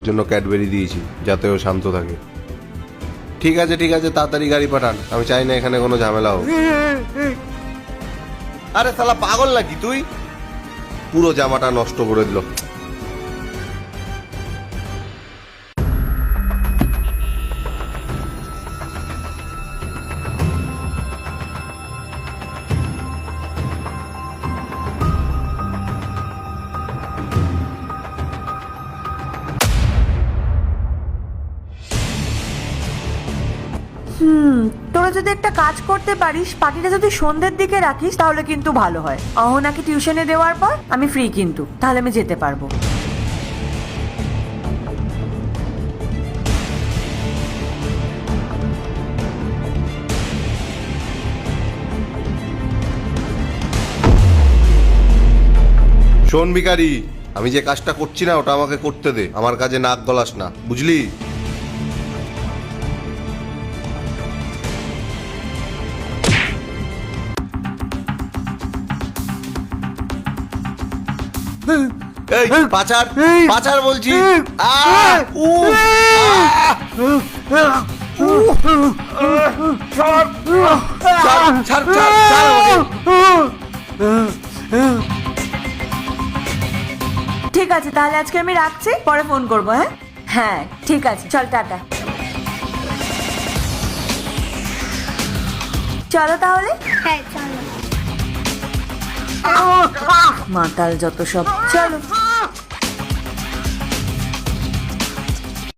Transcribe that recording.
জন্য ক্যাডবেরি দিয়েছি যাতে ও শান্ত থাকে। ঠিক আছে ঠিক আছে, তাড়াতাড়ি গাড়ি পাঠান, আমি চাই না এখানে কোনো ঝামেলা হোক। আরে শালা পাগল নাকি তুই? পুরো জামাটা নষ্ট করে দিল। তোরা যদি একটা কাজ করতে পারিস, পার্টিটা যদি সন্ধ্যের দিকে রাখিস তাহলে কিন্তু ভালো হয়। অহনাকে টিউশনে দেওয়ার পর আমি ফ্রি, কিন্তু তাহলে আমি যেতে পারবো। শোন ভিখারি, আমি যে কাজটা করছি না ওটা আমাকে করতে দে, আমার কাজে নাক গলাস না, বুঝলি? এই পাচার পাচার বলছি। ঠিক আছে, তাহলে আজকে আমি রাখছি, পরে ফোন করবো। হ্যাঁ হ্যাঁ ঠিক আছে, চল টাটা। চলো তাহলে। হ্যাঁ চলো। মাতাল যত সব, চলো।